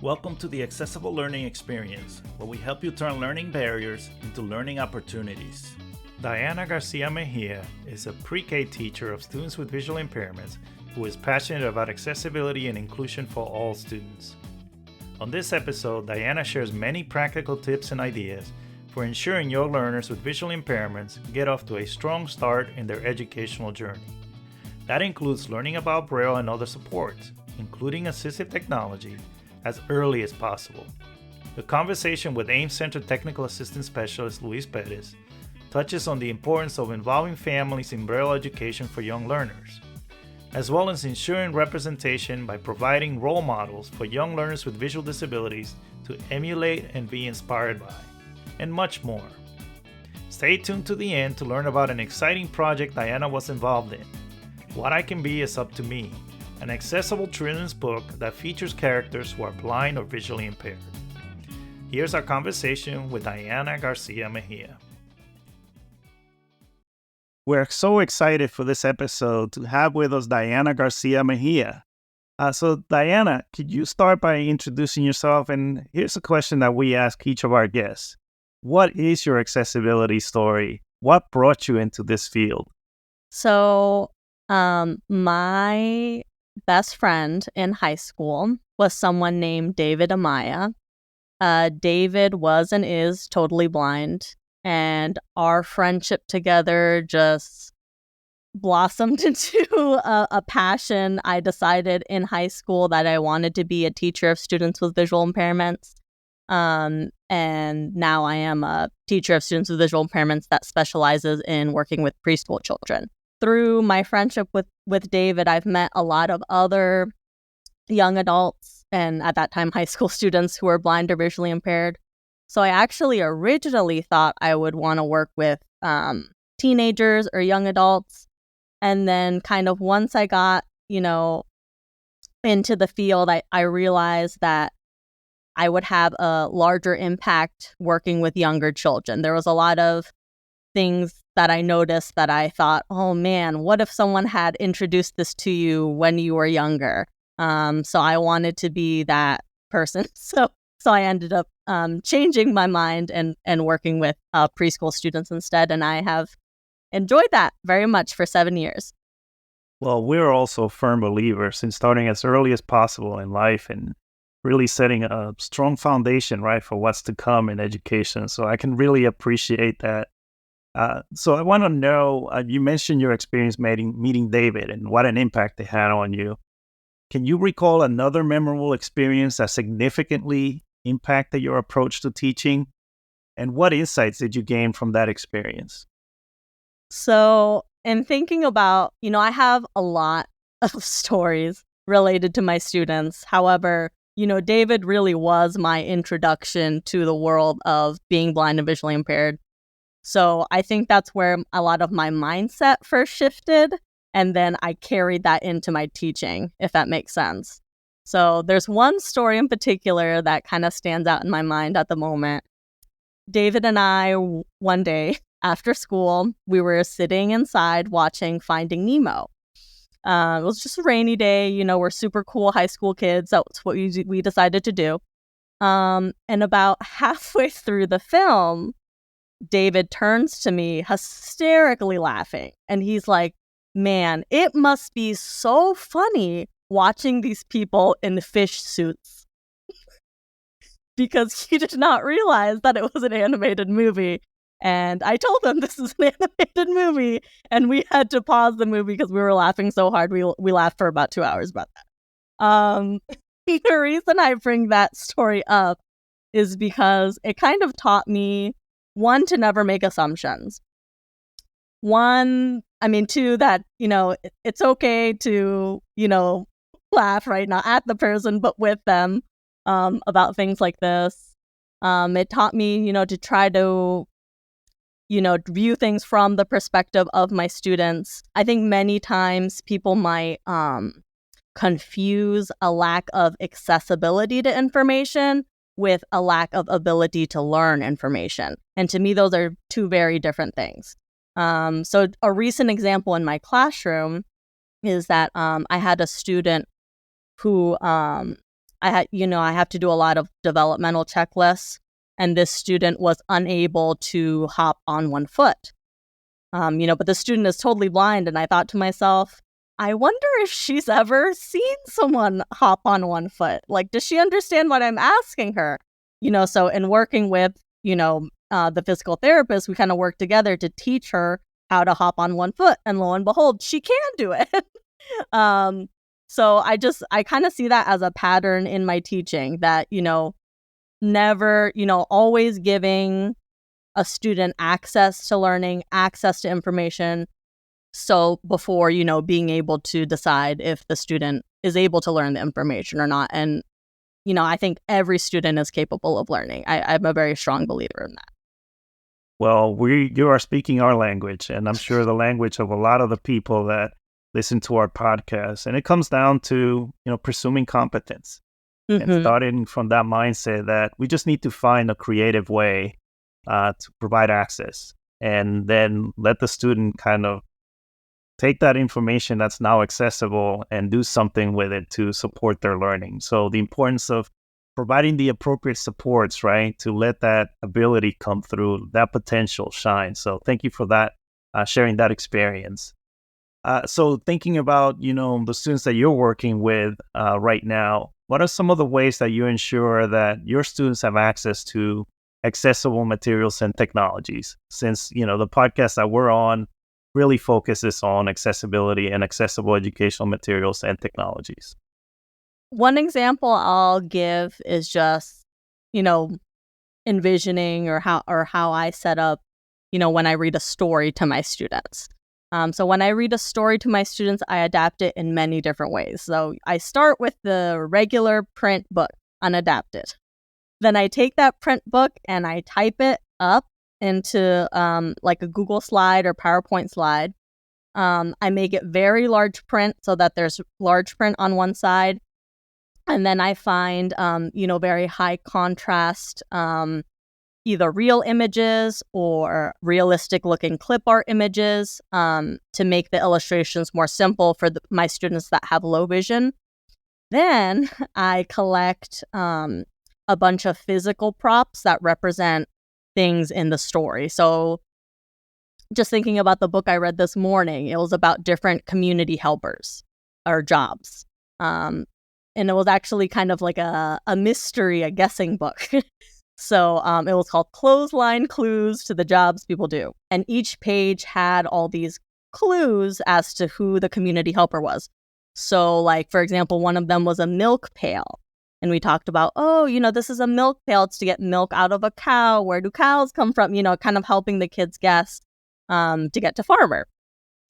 Welcome to the Accessible Learning Experience, where we help you turn learning barriers into learning opportunities. Diana Garcia-Mejia is a pre-K teacher of students with visual impairments who is passionate about accessibility and inclusion for all students. On this episode, Diana shares many practical tips and ideas for ensuring your learners with visual impairments get off to a strong start in their educational journey. That includes learning about braille and other supports, including assistive technology, as early as possible. The conversation with AIM Center Technical Assistance Specialist Luis Perez touches on the importance of involving families in braille education for young learners, as well as ensuring representation by providing role models for young learners with visual disabilities to emulate and be inspired by, and much more. Stay tuned to the end to learn about an exciting project Diana was involved in. What I Can Be is Up to Me, an accessible children's book that features characters who are blind or visually impaired. Here's our conversation with Diana Garcia-Mejia. We're so excited for this episode to have with us Diana Garcia-Mejia. So Diana, could you start by introducing yourself? And here's a question that we ask each of our guests. What is your accessibility story? What brought you into this field? So, my best friend in high school was someone named David Amaya. David was and is totally blind, and our friendship together just blossomed into a passion. I decided in high school that I wanted to be a teacher of students with visual impairments. And now I am a teacher of students with visual impairments that specializes in working with preschool children. Through my friendship with David, I've met a lot of other young adults and at that time high school students who are blind or visually impaired. So I actually originally thought I would want to work with teenagers or young adults. And then kind of once I got, into the field, I realized that I would have a larger impact working with younger children. There was a lot of things that I noticed that I thought, oh man, what if someone had introduced this to you when you were younger? So I wanted to be that person. So I ended up changing my mind and working with preschool students instead. And I have enjoyed that very much for 7 years. Well, we're also firm believers in starting as early as possible in life and really setting a strong foundation, right, for what's to come in education. So I can really appreciate that. So I want to know, you mentioned your experience meeting David and what an impact they had on you. Can you recall another memorable experience that significantly impacted your approach to teaching? And what insights did you gain from that experience? So in thinking about, I have a lot of stories related to my students. However, David really was my introduction to the world of being blind and visually impaired. So I think that's where a lot of my mindset first shifted, and then I carried that into my teaching, if that makes sense. So there's one story in particular that kind of stands out in my mind at the moment. David and I, one day after school, we were sitting inside watching Finding Nemo. It was just a rainy day. We're super cool high school kids. That's what we decided to do. And about halfway through the film, David turns to me hysterically laughing. And he's like, man, it must be so funny watching these people in fish suits. Because he did not realize that it was an animated movie. And I told him this is an animated movie. And we had to pause the movie because we were laughing so hard. We laughed for about 2 hours about that. The reason I bring that story up is because it kind of taught me, one, to never make assumptions. Two, that, it's okay to, laugh right now at the person, but with them about things like this. It taught me, to try to, view things from the perspective of my students. I think many times people might confuse a lack of accessibility to information with a lack of ability to learn information. And to me, those are two very different things. So a recent example in my classroom is that I had a student who I have to do a lot of developmental checklists, and this student was unable to hop on one foot. But the student is totally blind, and I thought to myself, I wonder if she's ever seen someone hop on one foot. Like, does she understand what I'm asking her? So in working with, the physical therapist, we kind of work together to teach her how to hop on one foot. And lo and behold, she can do it. So I kind of see that as a pattern in my teaching that, never, always giving a student access to learning, access to information. So before, being able to decide if the student is able to learn the information or not. And, I think every student is capable of learning. I'm a very strong believer in that. Well, you are speaking our language, and I'm sure the language of a lot of the people that listen to our podcast. And it comes down to, presuming competence and starting from that mindset that we just need to find a creative way to provide access, and then let the student kind of take that information that's now accessible and do something with it to support their learning. So the importance of providing the appropriate supports, right, to let that ability come through, that potential shine. So thank you for that, sharing that experience. So thinking about, the students that you're working with right now, what are some of the ways that you ensure that your students have access to accessible materials and technologies? Since, the podcast that we're on really focuses on accessibility and accessible educational materials and technologies. One example I'll give is just, envisioning or how I set up, when I read a story to my students. So when I read a story to my students, I adapt it in many different ways. So I start with the regular print book, unadapted. Then I take that print book and I type it up into like a Google slide or PowerPoint slide. I make it very large print so that there's large print on one side. And then I find, very high contrast, either real images or realistic looking clip art images to make the illustrations more simple for my students that have low vision. Then I collect a bunch of physical props that represent things in the story. So just thinking about the book I read this morning, it was about different community helpers or jobs. And it was actually kind of like a mystery, a guessing book. So it was called Clothesline Clues to the Jobs People Do. And each page had all these clues as to who the community helper was. So like, for example, one of them was a milk pail. And we talked about, this is a milk pail. It's to get milk out of a cow. Where do cows come from? Kind of helping the kids guess to get to farmer.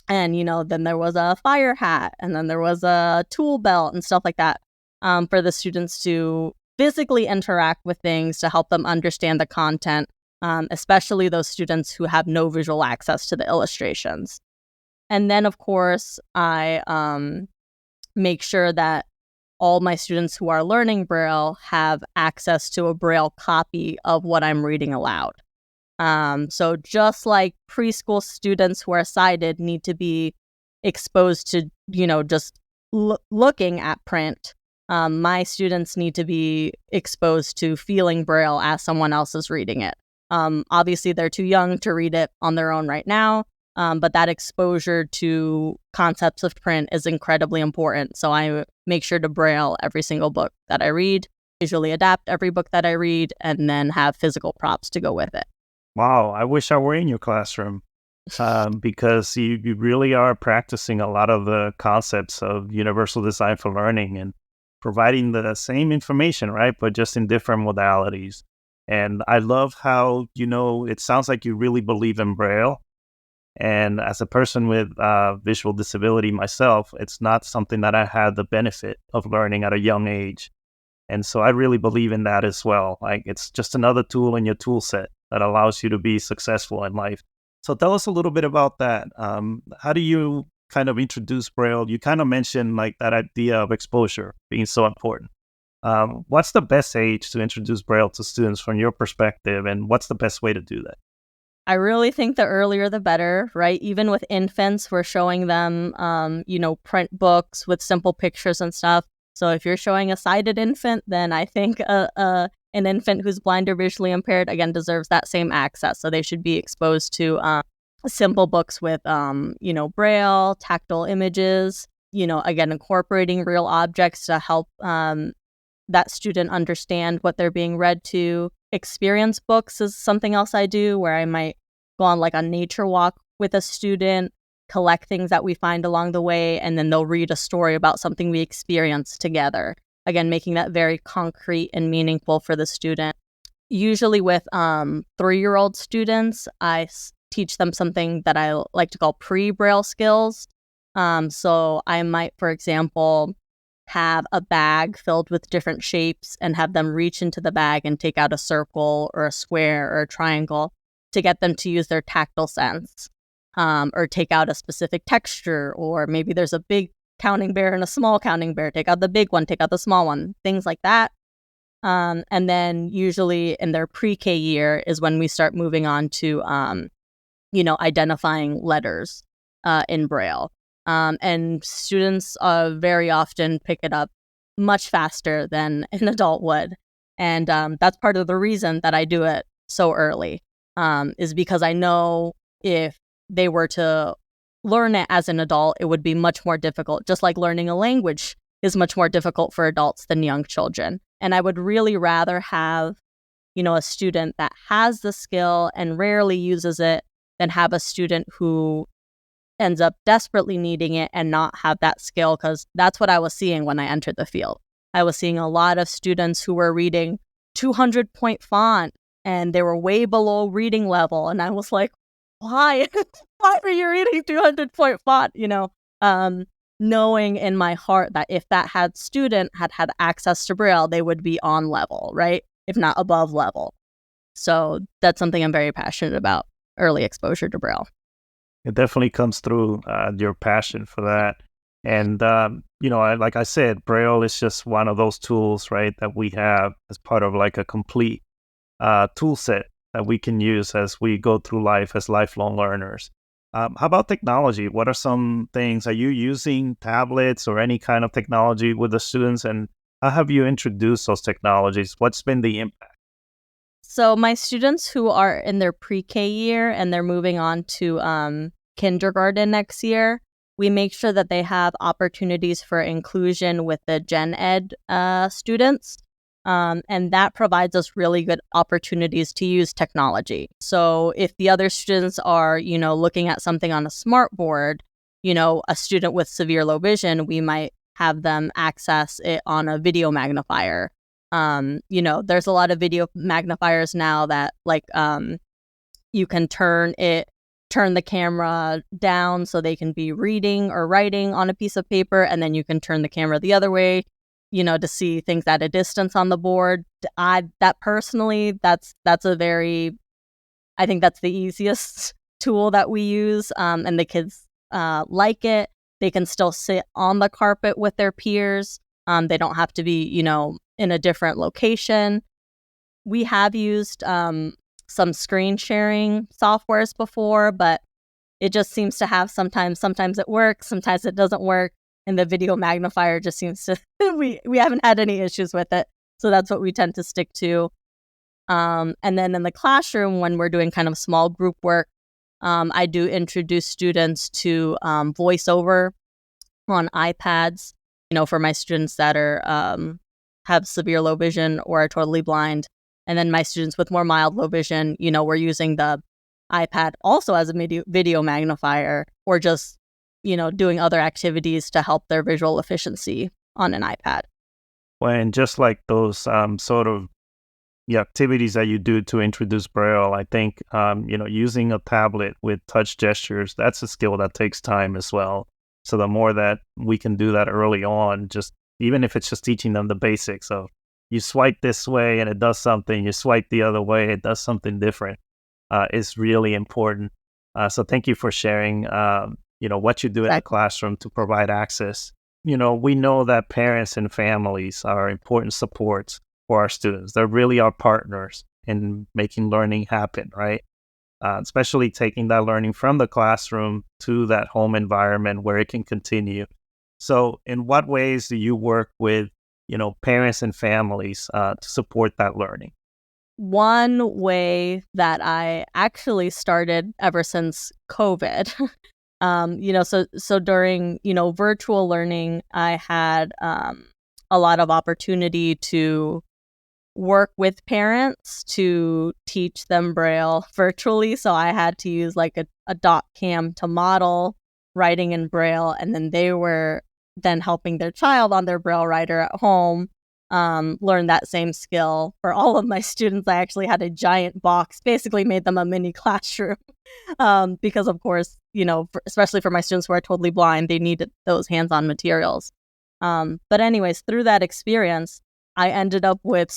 And, then there was a fire hat, and then there was a tool belt and stuff like that for the students to physically interact with things to help them understand the content, especially those students who have no visual access to the illustrations. And then, of course, I make sure that all my students who are learning Braille have access to a Braille copy of what I'm reading aloud. So just like preschool students who are sighted need to be exposed to, just looking at print, my students need to be exposed to feeling Braille as someone else is reading it. Obviously, they're too young to read it on their own right now, but that exposure to concepts of print is incredibly important. So I make sure to Braille every single book that I read, visually adapt every book that I read, and then have physical props to go with it. Wow, I wish I were in your classroom because you really are practicing a lot of the concepts of universal design for learning and providing the same information, right? But just in different modalities. And I love how, it sounds like you really believe in Braille. And as a person with visual disability myself, it's not something that I had the benefit of learning at a young age. And so I really believe in that as well. Like, it's just another tool in your tool set that allows you to be successful in life. So tell us a little bit about that. How do you kind of introduce Braille? You kind of mentioned like that idea of exposure being so important. What's the best age to introduce Braille to students from your perspective, and what's the best way to do that? I really think the earlier the better, right? Even with infants, we're showing them, print books with simple pictures and stuff. So if you're showing a sighted infant, then I think an infant who's blind or visually impaired, again, deserves that same access. So they should be exposed to simple books with, braille, tactile images, again, incorporating real objects to help that student understand what they're being read to. Experience books is something else I do, where I might go on like a nature walk with a student, collect things that we find along the way, and then they'll read a story about something we experienced together. Again, making that very concrete and meaningful for the student. Usually with 3-year-old students, I teach them something that I like to call pre-braille skills. So I might, for example, have a bag filled with different shapes and have them reach into the bag and take out a circle or a square or a triangle to get them to use their tactile sense, or take out a specific texture, or maybe there's a big counting bear and a small counting bear. Take out the big one, take out the small one, things like that. And then usually in their pre-K year is when we start moving on to, identifying letters in Braille. And students very often pick it up much faster than an adult would. And that's part of the reason that I do it so early, is because I know if they were to learn it as an adult, it would be much more difficult, just like learning a language is much more difficult for adults than young children. And I would really rather have, a student that has the skill and rarely uses it than have a student who ends up desperately needing it and not have that skill, because that's what I was seeing when I entered the field. I was seeing a lot of students who were reading 200-point font and they were way below reading level. And I was like, why? Why are you reading 200-point font? Knowing in my heart that if that student had access to Braille, they would be on level, right? If not above level. So that's something I'm very passionate about, early exposure to Braille. It definitely comes through, your passion for that. And, like I said, Braille is just one of those tools, right, that we have as part of like a complete tool set that we can use as we go through life as lifelong learners. How about technology? What are some things? Are you using tablets or any kind of technology with the students? And how have you introduced those technologies? What's been the impact? So my students who are in their pre-K year and they're moving on to kindergarten next year, we make sure that they have opportunities for inclusion with the gen ed students. And that provides us really good opportunities to use technology. So if the other students are, looking at something on a smart board, a student with severe low vision, we might have them access it on a video magnifier. There's a lot of video magnifiers now that you can turn the camera down so they can be reading or writing on a piece of paper, and then you can turn the camera the other way, to see things at a distance on the board. I think that's the easiest tool that we use, and the kids like it. They can still sit on the carpet with their peers. They don't have to be, in a different location. We have used some screen sharing softwares before, but it just seems to have sometimes it works, sometimes it doesn't work. And the video magnifier just seems to, we haven't had any issues with it. So that's what we tend to stick to. And then in the classroom, when we're doing kind of small group work, I do introduce students to voiceover on iPads, for my students that are have severe low vision or are totally blind. And then my students with more mild low vision, we're using the iPad also as a video magnifier, or just, doing other activities to help their visual efficiency on an iPad. When just like those sort of activities that you do to introduce Braille, I think, using a tablet with touch gestures, that's a skill that takes time as well. So the more that we can do that early on, just even if it's just teaching them the basics of you swipe this way and it does something, you swipe the other way, it does something different, is really important. So thank you for sharing, what you do in the classroom to provide access. We know that parents and families are important supports for our students. They're really our partners in making learning happen, right? Especially taking that learning from the classroom to that home environment where it can continue. So in what ways do you work with, parents and families to support that learning? One way that I actually started ever since COVID, so during, virtual learning, I had a lot of opportunity to work with parents to teach them Braille virtually. So I had to use like a dot cam to model writing in Braille, and then they were then helping their child on their Braille writer at home learn that same skill. For all of my students, I actually had a giant box, basically made them a mini classroom because, of course, especially for my students who are totally blind, they needed those hands-on materials. But anyways, through that experience, I ended up with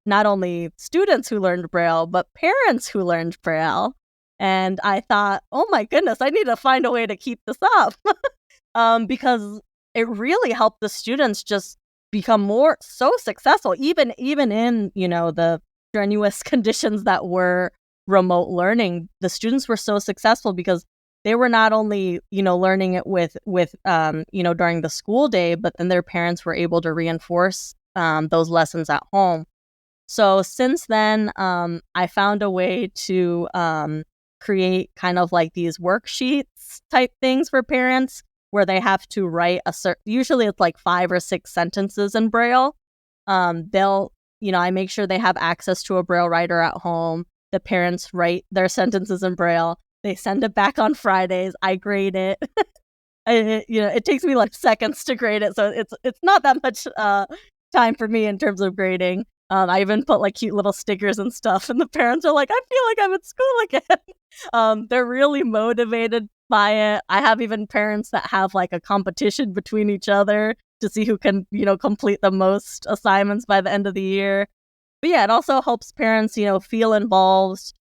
not only students who learned Braille, but parents who learned Braille. And I thought, oh my goodness, I need to find a way to keep this up because it really helped the students just become so successful, even in, the strenuous conditions that were remote learning. The students were so successful because they were not only, learning it with during the school day, but then their parents were able to reinforce those lessons at home. So since then, I found a way to create kind of like these worksheets type things for parents where they have to write usually it's like 5 or 6 sentences in Braille. I make sure they have access to a Braille writer at home. The parents write their sentences in Braille. They send it back on Fridays. I grade it. It takes me like seconds to grade it, so it's not that much time for me in terms of grading. I even put like cute little stickers and stuff, and the parents are like, I feel like I'm at school again. They're really motivated by it. I have even parents that have like a competition between each other to see who can, complete the most assignments by the end of the year. But yeah, it also helps parents, feel involved,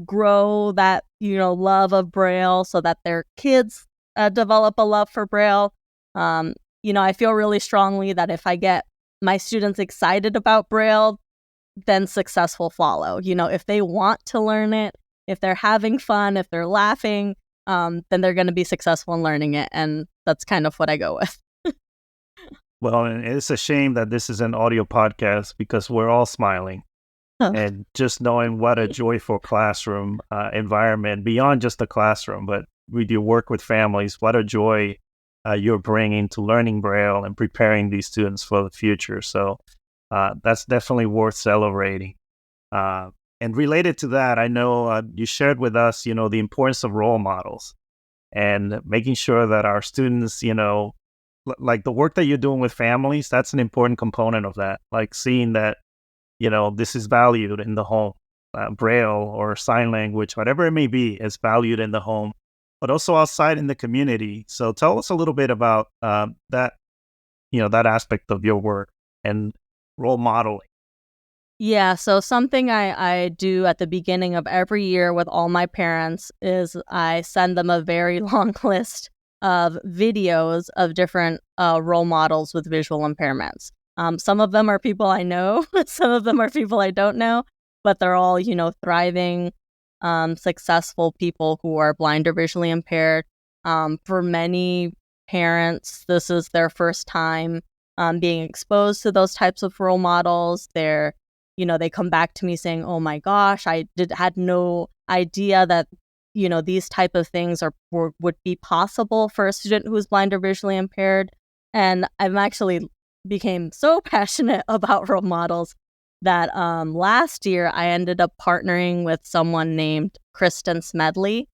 grow that, love of Braille so that their kids develop a love for Braille. I feel really strongly that if I get my students excited about Braille, then success will follow. If they want to learn it, if they're having fun, if they're laughing, then they're going to be successful in learning it. And that's kind of what I go with. Well, and it's a shame that this is an audio podcast because we're all smiling and just knowing what a joyful classroom environment beyond just the classroom, but with your work with families, what a joy you're bringing to learning Braille and preparing these students for the future. So that's definitely worth celebrating. And related to that, I know you shared with us, the importance of role models and making sure that our students, like the work that you're doing with families, that's an important component of that. Like seeing that, this is valued in the home, Braille or sign language, whatever it may be, is valued in the home, but also outside in the community. So tell us a little bit about that, that aspect of your work and role modeling. Yeah, so something I do at the beginning of every year with all my parents is I send them a very long list of videos of different role models with visual impairments. Some of them are people I know, some of them are people I don't know, but they're all, thriving, successful people who are blind or visually impaired. For many parents, this is their first time being exposed to those types of role models. They come back to me saying, oh my gosh, had no idea that, these type of things would be possible for a student who is blind or visually impaired. And I've actually became so passionate about role models that last year I ended up partnering with someone named Kristen Smedley.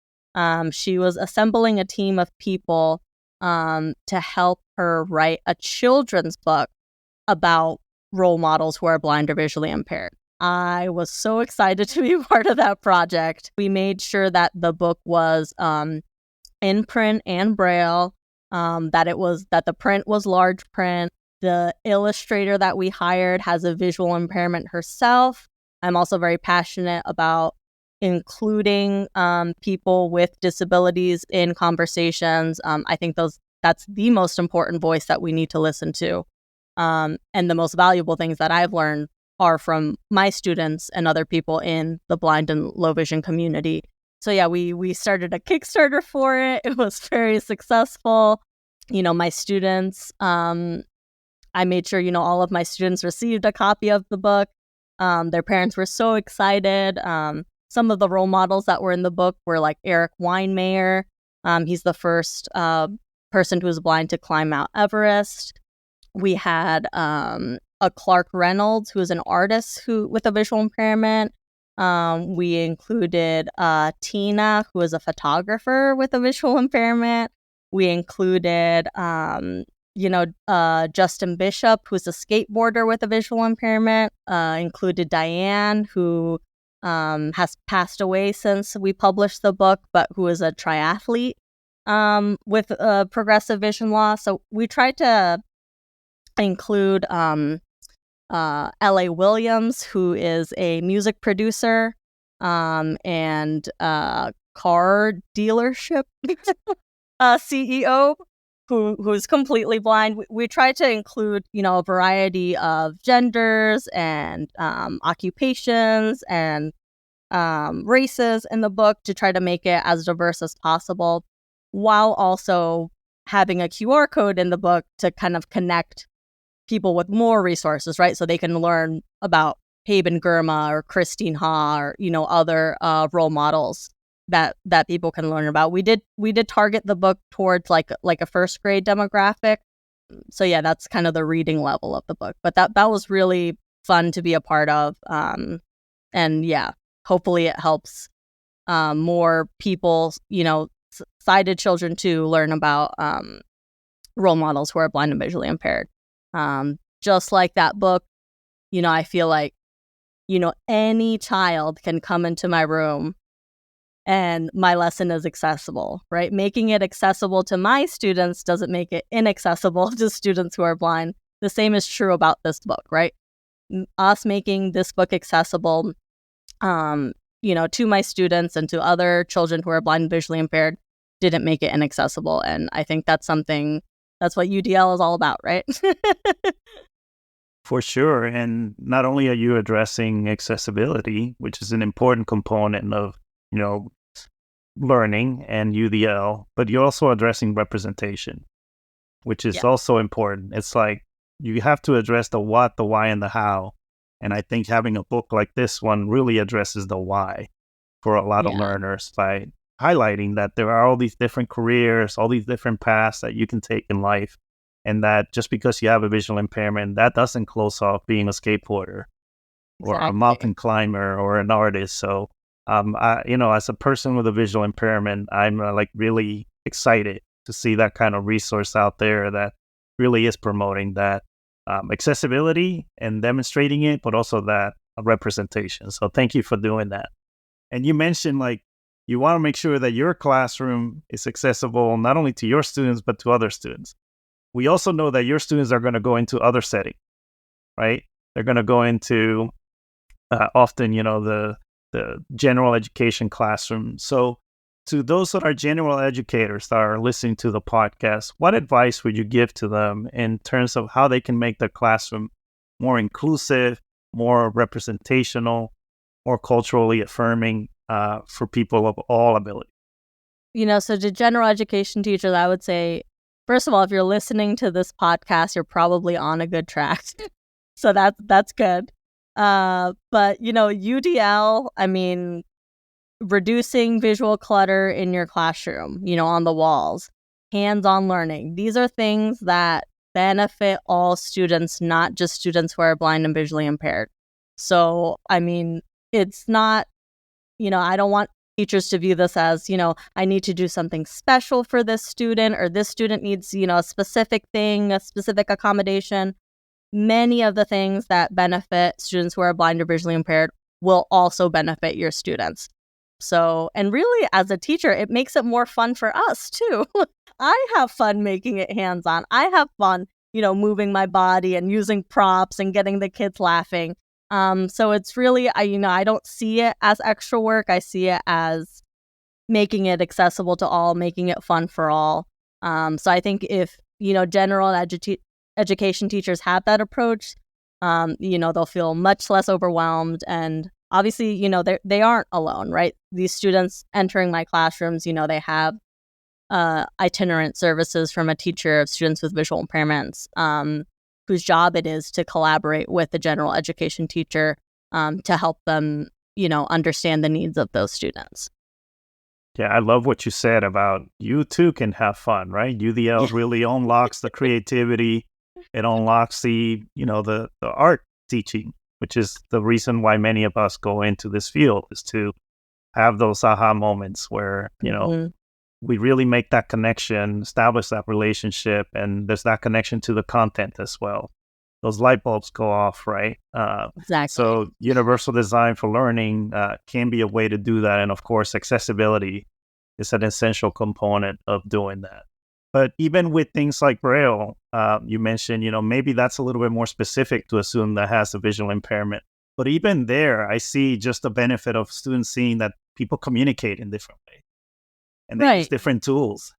She was assembling a team of people to help her write a children's book about role models who are blind or visually impaired. I was so excited to be part of that project. We made sure that the book was in print and Braille, that the print was large print. The illustrator that we hired has a visual impairment herself. I'm also very passionate about including people with disabilities in conversations. I think that's the most important voice that we need to listen to. And the most valuable things that I've learned are from my students and other people in the blind and low vision community. So yeah, we started a Kickstarter for it. It was very successful. My students, I made sure, all of my students received a copy of the book. Their parents were so excited. Some of the role models that were in the book were like Eric Weinmayer. He's the first person who was blind to climb Mount Everest. We had a Clark Reynolds, who is an artist with a visual impairment. We included Tina, who is a photographer with a visual impairment. We included, Justin Bishop, who's a skateboarder with a visual impairment. Included Diane, who has passed away since we published the book, but who is a triathlete with progressive vision loss. So we tried to include L.A. Williams, who is a music producer and car dealership CEO who's completely blind. We try to include, a variety of genders and occupations and races in the book to try to make it as diverse as possible, while also having a QR code in the book to kind of connect people with more resources, right? So they can learn about Haben Girma or Christine Ha or, other role models that people can learn about. We did target the book towards like a first grade demographic. So yeah, that's kind of the reading level of the book. But that was really fun to be a part of. And yeah, hopefully it helps more people, sighted children to learn about role models who are blind and visually impaired. Just like that book, I feel like, any child can come into my room and my lesson is accessible, right? Making it accessible to my students doesn't make it inaccessible to students who are blind. The same is true about this book, right? Us making this book accessible, to my students and to other children who are blind and visually impaired didn't make it inaccessible. And I think that's what UDL is all about, right? For sure. And not only are you addressing accessibility, which is an important component of, learning and UDL, but you're also addressing representation, which is also important. It's like you have to address the what, the why, and the how. And I think having a book like this one really addresses the why for a lot of learners by highlighting that there are all these different careers, all these different paths that you can take in life. And that just because you have a visual impairment, that doesn't close off being a skateboarder or a mountain climber or an artist. So, as a person with a visual impairment, I'm really excited to see that kind of resource out there that really is promoting that accessibility and demonstrating it, but also that representation. So thank you for doing that. And you mentioned you want to make sure that your classroom is accessible not only to your students, but to other students. We also know that your students are going to go into other settings, right? They're going to go into often, the general education classroom. So to those that are general educators that are listening to the podcast, what advice would you give to them in terms of how they can make their classroom more inclusive, more representational, more culturally affirming for people of all ability? So to general education teachers, I would say, first of all, if you're listening to this podcast, you're probably on a good track. So that's good. But, UDL, reducing visual clutter in your classroom, on the walls, hands-on learning. These are things that benefit all students, not just students who are blind and visually impaired. So, it's not, I don't want teachers to view this as, I need to do something special for this student, or this student needs, a specific thing, a specific accommodation. Many of the things that benefit students who are blind or visually impaired will also benefit your students. So, and really as a teacher, it makes it more fun for us too. I have fun making it hands-on. I have fun, moving my body and using props and getting the kids laughing. So it's really, I don't see it as extra work. I see it as making it accessible to all, making it fun for all. So I think if, general education teachers have that approach, they'll feel much less overwhelmed. And obviously, they aren't alone, right? These students entering my classrooms, they have itinerant services from a teacher of students with visual impairments, whose job it is to collaborate with the general education teacher to help them, understand the needs of those students. Yeah, I love what you said about you too can have fun, right? UDL really unlocks the creativity. It unlocks the art teaching, which is the reason why many of us go into this field, is to have those aha moments where, we really make that connection, establish that relationship, and there's that connection to the content as well. Those light bulbs go off, right? Exactly. So universal design for learning can be a way to do that. And of course, accessibility is an essential component of doing that. But even with things like Braille, you mentioned, maybe that's a little bit more specific to a student that has a visual impairment. But even there, I see just the benefit of students seeing that people communicate in different ways. And they use different tools.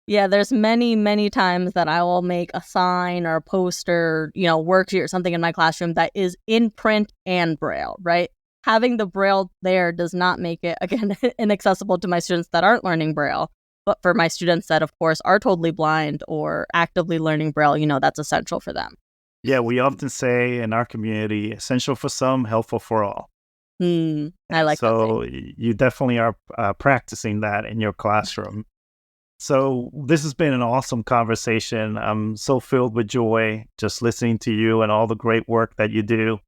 Yeah, there's many, many times that I will make a sign or a poster, worksheet or something in my classroom that is in print and Braille, right? Having the Braille there does not make it, again, inaccessible to my students that aren't learning Braille. But for my students that, of course, are totally blind or actively learning Braille, that's essential for them. Yeah, we often say in our community, essential for some, helpful for all. I like that. So you definitely are practicing that in your classroom. So this has been an awesome conversation. I'm so filled with joy just listening to you and all the great work that you do.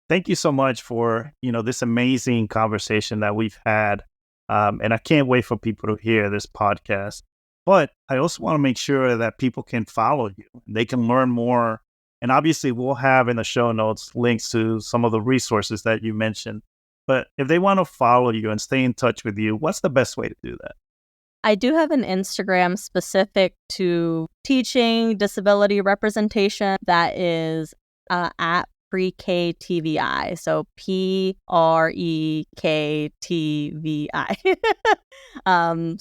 Thank you so much for, this amazing conversation that we've had. And I can't wait for people to hear this podcast. But I also want to make sure that people can follow you. They can learn more. And obviously, we'll have in the show notes links to some of the resources that you mentioned. But if they want to follow you and stay in touch with you, what's the best way to do that? I do have an Instagram specific to teaching disability representation that is at pre-K TVI. So PREKTVI.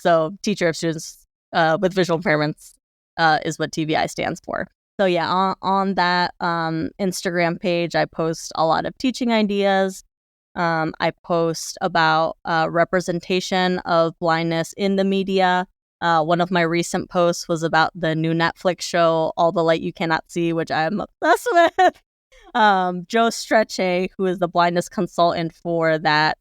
So teacher of students with visual impairments is what TVI stands for. So yeah, on that Instagram page, I post a lot of teaching ideas. I post about representation of blindness in the media. One of my recent posts was about the new Netflix show, All the Light You Cannot See, which I'm obsessed with. Joe Strecce, who is the blindness consultant for that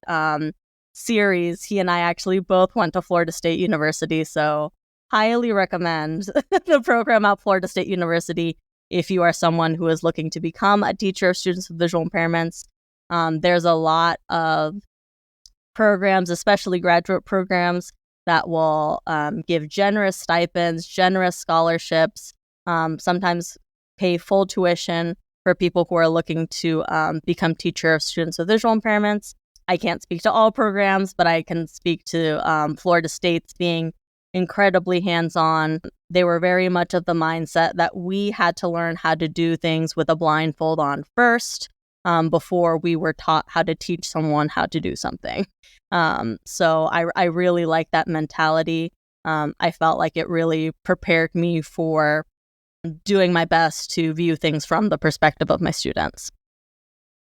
series, he and I actually both went to Florida State University, so highly recommend the program at Florida State University if you are someone who is looking to become a teacher of students with visual impairments. There's a lot of programs, especially graduate programs, that will give generous stipends, generous scholarships, sometimes pay full tuition for people who are looking to become teacher of students with visual impairments. I can't speak to all programs, but I can speak to Florida State's being incredibly hands-on. They were very much of the mindset that we had to learn how to do things with a blindfold on first, before we were taught how to teach someone how to do something. So I really like that mentality. I felt like it really prepared me for doing my best to view things from the perspective of my students.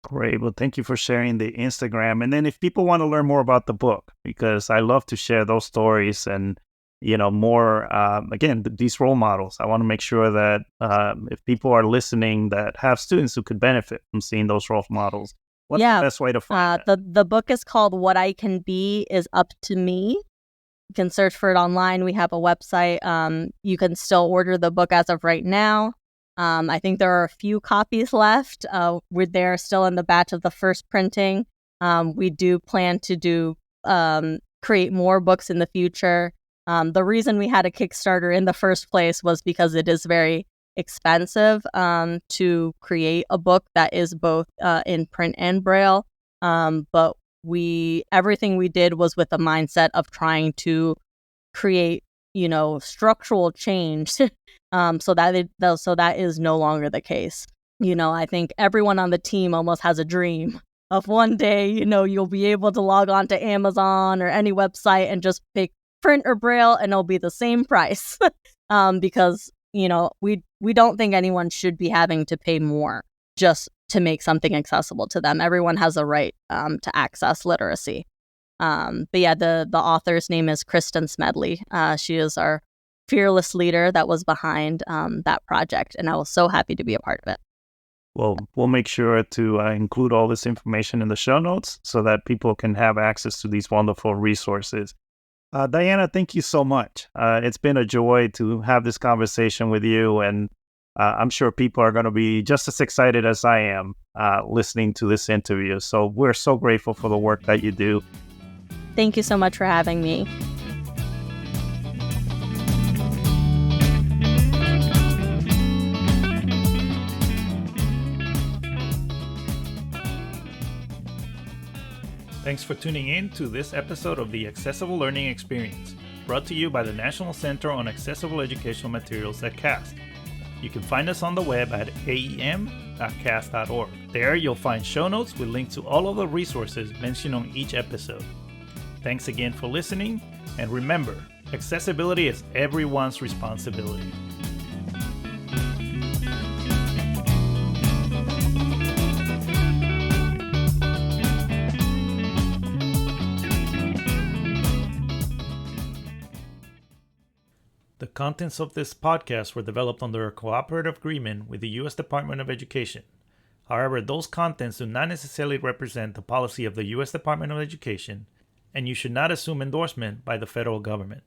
Great. Well, thank you for sharing the Instagram. And then if people want to learn more about the book, because I love to share those stories and, more, again, these role models. I want to make sure that if people are listening that have students who could benefit from seeing those role models, what's the best way to find that? The book is called What I Can Be Is Up to Me. You can search for it online. We have a website. You can still order the book as of right now. I think there are a few copies left. They're still in the batch of the first printing. We do plan to create more books in the future. The reason we had a Kickstarter in the first place was because it is very expensive to create a book that is both in print and Braille. But everything we did was with the mindset of trying to create, structural change. So that is no longer the case. I think everyone on the team almost has a dream of one day, you'll be able to log on to Amazon or any website and just pick print or Braille and it'll be the same price. Because, we don't think anyone should be having to pay more just to make something accessible to them. Everyone has a right to access literacy. But yeah, the author's name is Kristen Smedley. She is our fearless leader that was behind that project, and I was so happy to be a part of it. Well, we'll make sure to include all this information in the show notes so that people can have access to these wonderful resources. Diana, thank you so much. It's been a joy to have this conversation with you, and I'm sure people are going to be just as excited as I am listening to this interview. So we're so grateful for the work that you do. Thank you so much for having me. Thanks for tuning in to this episode of the Accessible Learning Experience, brought to you by the National Center on Accessible Educational Materials at CAST. You can find us on the web at aem.cast.org. There you'll find show notes with links to all of the resources mentioned on each episode. Thanks again for listening, and remember, accessibility is everyone's responsibility. The contents of this podcast were developed under a cooperative agreement with the U.S. Department of Education. However, those contents do not necessarily represent the policy of the U.S. Department of Education, and you should not assume endorsement by the federal government.